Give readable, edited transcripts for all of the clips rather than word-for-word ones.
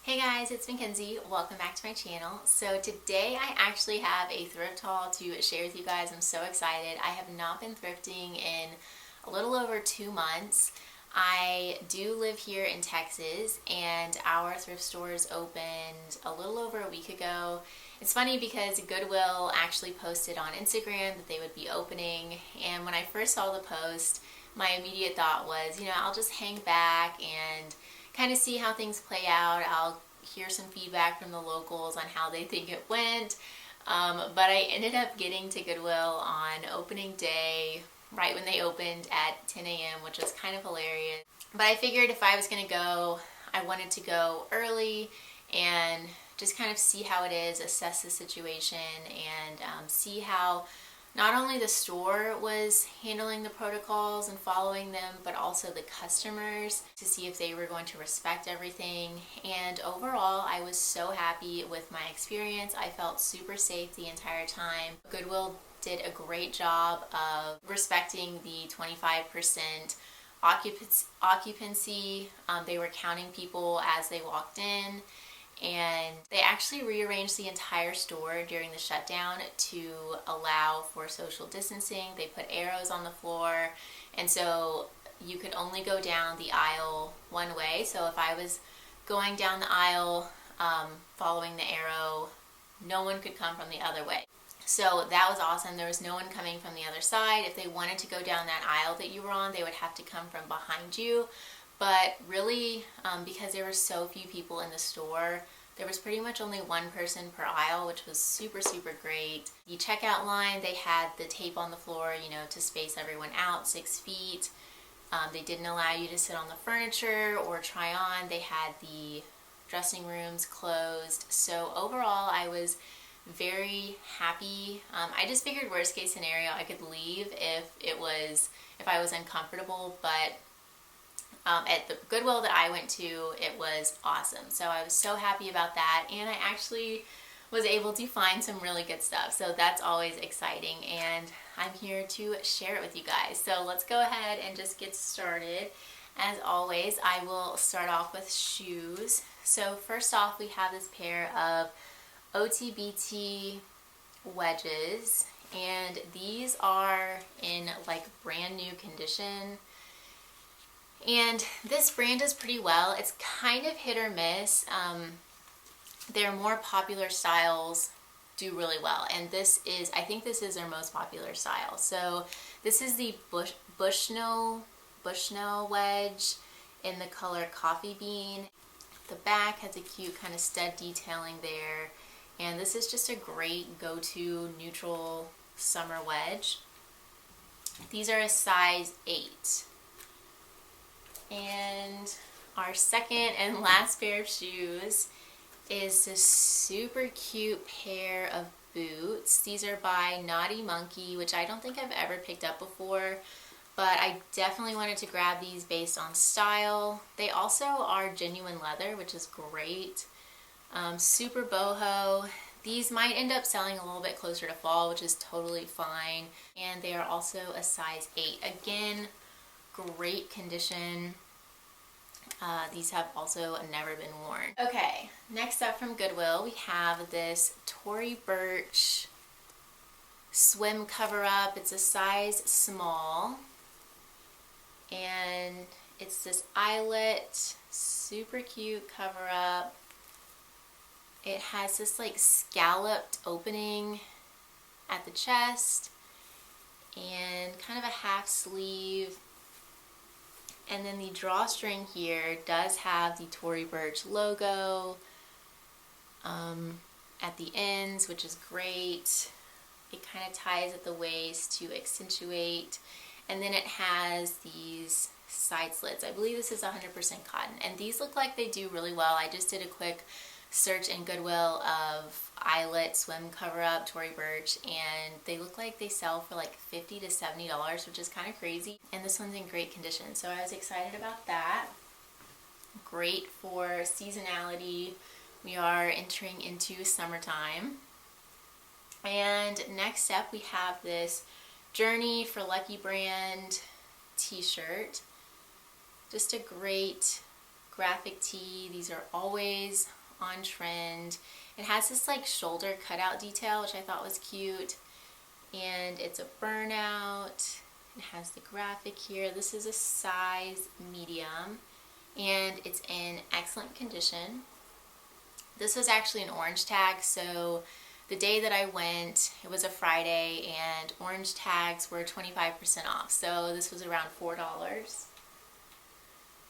Hey guys, it's Mcthriftzie. Welcome back to my channel. So today I actually have a thrift haul to share with you guys. I'm so excited. I have not been thrifting in a little over 2 months. I do live here in Texas and our thrift stores opened a little over a week ago. It's funny because Goodwill actually posted on Instagram that they would be opening, and when I first saw the post, my immediate thought was, I'll just hang back and kind of see how things play out. I'll hear some feedback from the locals on how they think it went. But I ended up getting to Goodwill on opening day, right when they opened at 10 a.m., which was kind of hilarious. But I figured if I was going to go, I wanted to go early and just kind of see how it is, assess the situation, and see how not only the store was handling the protocols and following them, but also the customers, to see if they were going to respect everything. And overall, I was so happy with my experience. I felt super safe the entire time. Goodwill did a great job of respecting the 25% occupancy. They were counting people as they walked in. And they actually rearranged the entire store during the shutdown to allow for social distancing. They put arrows on the floor, and so you could only go down the aisle one way. So if I was going down the aisle following the arrow, no one could come from the other way. So that was awesome. There was no one coming from the other side. If they wanted to go down that aisle that you were on, they would have to come from behind you. But really, because there were so few people in the store, there was pretty much only one person per aisle, which was super, super great. The checkout line, they had the tape on the floor, to space everyone out 6 feet. They didn't allow you to sit on the furniture or try on. They had the dressing rooms closed. So overall, I was very happy. I just figured worst case scenario, I could leave if I was uncomfortable, but at the Goodwill that I went to, it was awesome. So I was so happy about that, and I actually was able to find some really good stuff. So that's always exciting, and I'm here to share it with you guys. So let's go ahead and just get started. As always, I will start off with shoes. So first off, we have this pair of OTBT wedges, and these are in like brand new condition. And this brand does pretty well. It's kind of hit or miss. Their more popular styles do really well, and I think this is their most popular style. So this is the Bushnell wedge in the color coffee bean. The back has a cute kind of stud detailing there, and this is just a great go-to neutral summer wedge. These are a size 8. And our second and last pair of shoes is this super cute pair of boots. These are by Naughty Monkey, which I don't think I've ever picked up before, but I definitely wanted to grab these based on style. They also are genuine leather, which is great. Super boho. These might end up selling a little bit closer to fall, which is totally fine. And they are also a size 8. Again, great condition. These have also never been worn. Okay, next up from Goodwill, we have this Tory Burch swim cover-up. It's a size small, and it's this eyelet, super cute cover-up. It has this like scalloped opening at the chest and kind of a half sleeve. And then the drawstring here does have the Tory Burch logo at the ends, which is great. It kind of ties at the waist to accentuate. And then it has these side slits. I believe this is 100% cotton. And these look like they do really well. I just did a quick search in Goodwill of eyelet swim cover-up Tory Burch, and they look like they sell for like $50 to $70, which is kind of crazy. And this one's in great condition, so I was excited about that. Great for seasonality. We are entering into summertime. And next up, we have this Journey for Lucky brand t-shirt. Just a great graphic tee. These are always on trend. It has this like shoulder cutout detail, which I thought was cute. And it's a burnout. It has the graphic here. This is a size medium, and it's in excellent condition. This was actually an orange tag, so the day that I went, it was a Friday, and orange tags were 25% off, so this was around $4.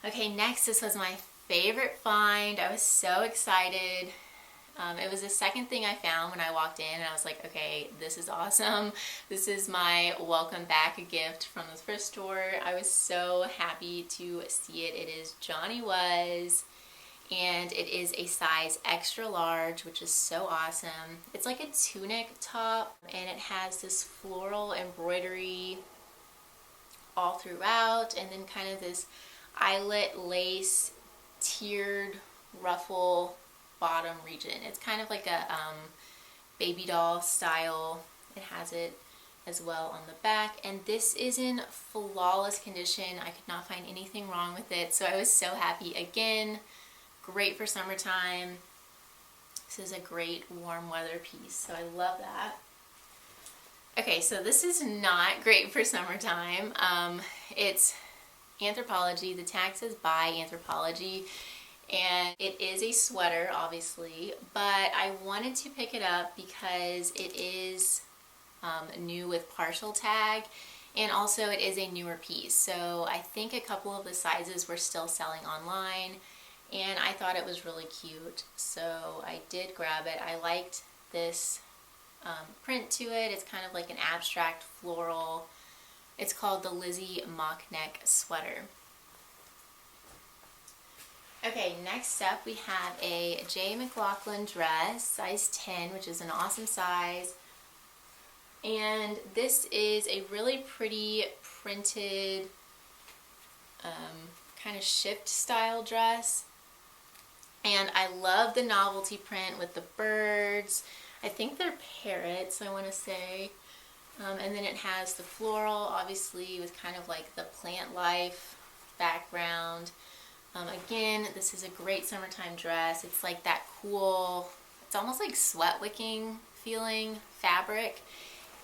Okay, next, this was my favorite find. I was so excited. It was the second thing I found when I walked in, and I was like, okay, this is awesome. This is my welcome back gift from the thrift store. I was so happy to see it. It is Johnny Was, and it is a size extra large, which is so awesome. It's like a tunic top, and it has this floral embroidery all throughout, and then kind of this eyelet lace tiered ruffle bottom region. It's kind of like a baby doll style. It has it as well on the back, and this is in flawless condition. I could not find anything wrong with it, so I was so happy. Again, great for summertime. This is a great warm weather piece, so I love that. Okay, so this is not great for summertime. It's Anthropologie. The tag says by Anthropologie, and it is a sweater, obviously, but I wanted to pick it up because it is new with partial tag, and also it is a newer piece. So I think a couple of the sizes were still selling online, and I thought it was really cute, so I did grab it. I liked this print to it. It's kind of like an abstract floral. It's called the Lizzie mock neck sweater. Okay, next up we have a J. McLaughlin dress, size 10, which is an awesome size. And this is a really pretty printed kind of shift style dress. And I love the novelty print with the birds. I think they're parrots, I want to say. And then it has the floral, obviously, with kind of like the plant life background. Again, this is a great summertime dress. It's like that cool, it's almost like sweat wicking feeling fabric.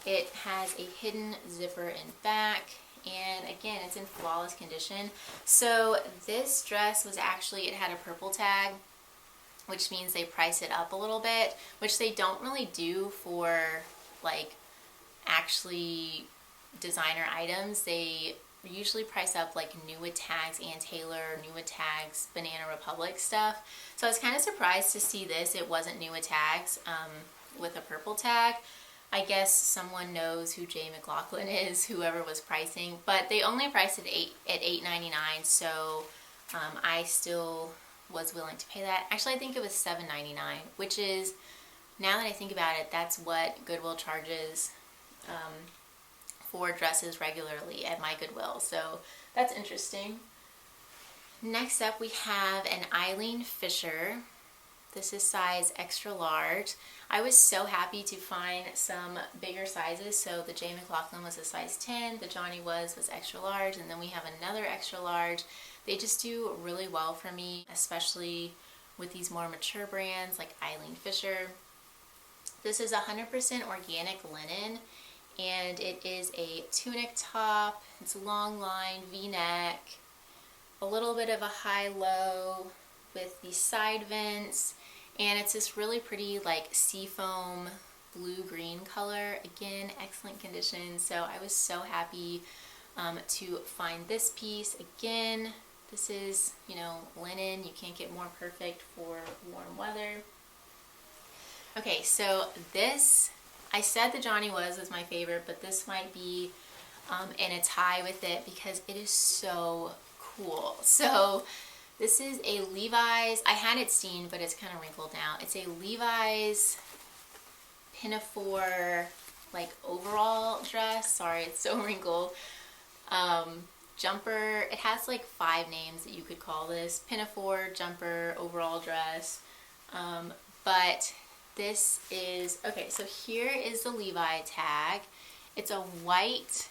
It has a hidden zipper in back, and again, it's in flawless condition. So this dress was actually, it had a purple tag, which means they price it up a little bit, which they don't really do for like actually designer items. They usually price up like New with Tags, Ann Taylor, New with Tags, Banana Republic stuff. So I was kind of surprised to see this. It wasn't New with Tags with a purple tag. I guess someone knows who J. McLaughlin is, whoever was pricing, but they only priced it at $8.99, so I still was willing to pay that. Actually, I think it was $7.99, which is, now that I think about it, that's what Goodwill charges for dresses regularly at my Goodwill, so that's interesting. Next up we have an Eileen Fisher. This is size extra large. I was so happy to find some bigger sizes. So the J. McLaughlin was a size 10, the Johnny was extra large, and then we have another extra large. They just do really well for me, especially with these more mature brands like Eileen Fisher. This is 100% organic linen, and it is a tunic top. It's a long line V-neck, a little bit of a high-low with the side vents, and it's this really pretty like seafoam blue-green color. Again, excellent condition, so I was so happy to find this piece. Again, this is, you know, linen. You can't get more perfect for warm weather. Okay, so this, I said the Johnny was my favorite, but this might be in a tie with it because it is so cool. So this is a Levi's, I had it stained, but it's kind of wrinkled now. It's a Levi's pinafore, like overall dress. Sorry, it's so wrinkled. Jumper, it has like 5 names that you could call this. Pinafore, jumper, overall dress. But this is, okay, so here is the Levi tag. It's a white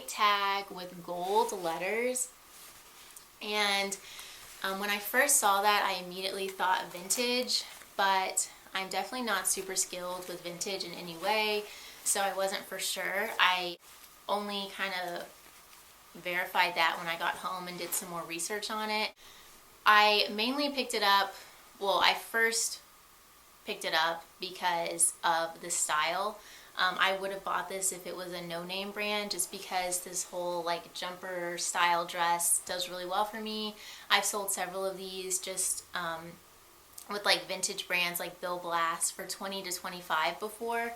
tag with gold letters. And When I first saw that, I immediately thought vintage, but I'm definitely not super skilled with vintage in any way, so I wasn't for sure. I only kind of verified that when I got home and did some more research on it. I mainly picked it up, well, I first picked it up because of the style. I would have bought this if it was a no-name brand, just because this whole like jumper style dress does really well for me. I've sold several of these just with like vintage brands like Bill Blass for 20 to 25 before.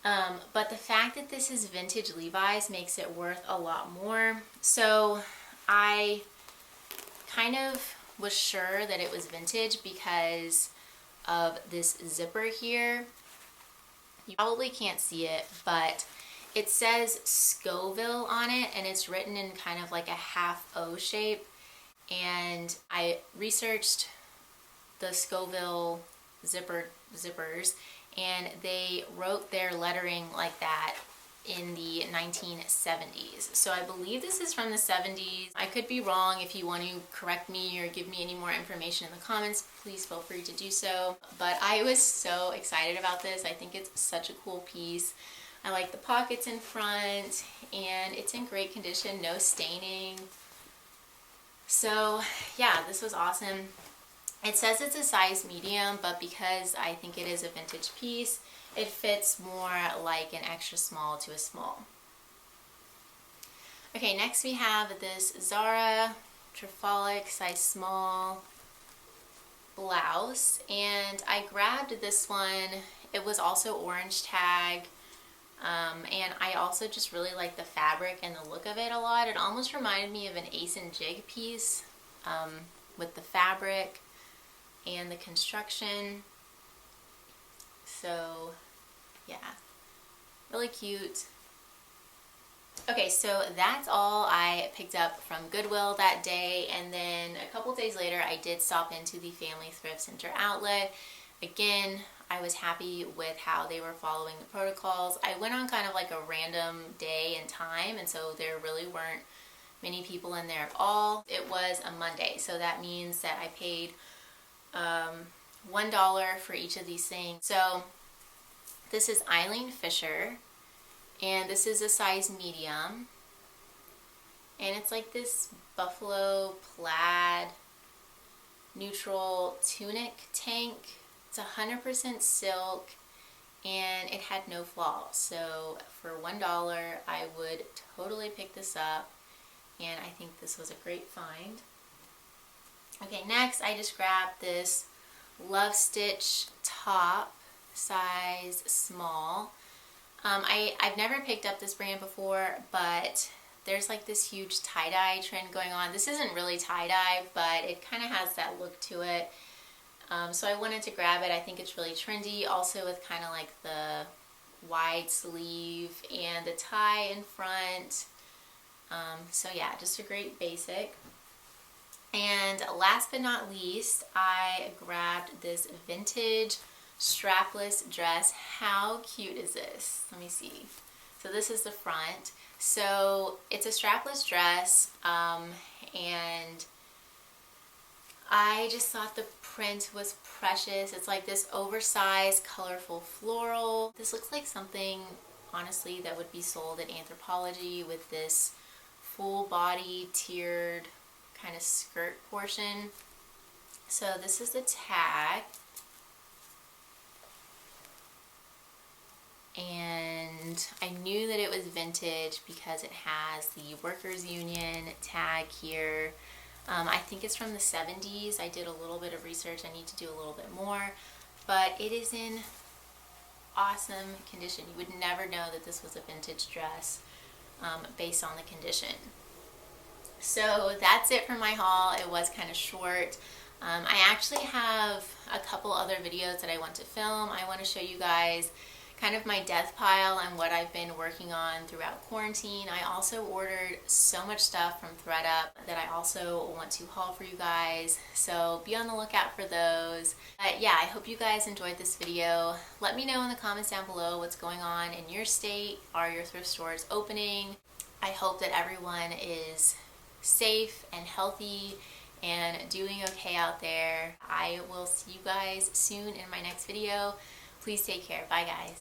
But the fact that this is vintage Levi's makes it worth a lot more. So I kind of was sure that it was vintage because of this zipper here. You probably can't see it, but it says Scoville on it, and it's written in kind of like a half O shape. And I researched the Scoville zippers, and they wrote their lettering like that in the 1970s. So I believe this is from the 70s. I could be wrong. If you want to correct me or give me any more information in the comments, please feel free to do so. But I was so excited about this. I think it's such a cool piece. I like the pockets in front, and it's in great condition, no staining. So yeah, this was awesome. It says it's a size medium, but because I think it is a vintage piece, it fits more like an extra small to a small. Okay, next we have this Zara Trifolic size small blouse, and I grabbed this one. It was also orange tag, and I also just really like the fabric and the look of it a lot. It almost reminded me of an Ace and Jig piece with the fabric and the construction. So yeah, really cute. Okay, so that's all I picked up from Goodwill that day, and then a couple days later I did stop into the Family Thrift Center outlet. Again, I was happy with how they were following the protocols. I went on kind of like a random day and time, and so there really weren't many people in there at all. It was a Monday, so that means that I paid $1 for each of these things. So this is Eileen Fisher, and this is a size medium, and it's like this buffalo plaid neutral tunic tank. It's 100% silk, and it had no flaws. So for $1, I would totally pick this up, and I think this was a great find. Okay, next I just grabbed this Love Stitch top, size small. I've never picked up this brand before, but there's like this huge tie-dye trend going on. This isn't really tie-dye, but it kind of has that look to it. So I wanted to grab it. I think it's really trendy, also with kind of like the wide sleeve and the tie in front. So yeah, just a great basic. And last but not least, I grabbed this vintage strapless dress. How cute is this? Let me see. So this is the front. So it's a strapless dress, and I just thought the print was precious. It's like this oversized, colorful floral. This looks like something, honestly, that would be sold at Anthropologie with this full body tiered kind of skirt portion. So this is the tag, and I knew that it was vintage because it has the Workers Union tag here. I think it's from the 70s. I did a little bit of research. I need to do a little bit more, but it is in awesome condition. You would never know that this was a vintage dress based on the condition. So that's it for my haul. It was kind of short. I actually have a couple other videos that I want to film. I want to show you guys kind of my death pile and what I've been working on throughout quarantine. I also ordered so much stuff from ThredUp that I also want to haul for you guys, so be on the lookout for those. But yeah, I hope you guys enjoyed this video. Let me know in the comments down below what's going on in your state. Are your thrift stores opening? I hope that everyone is safe and healthy and doing okay out there. I will see you guys soon in my next video. Please take care. Bye, guys.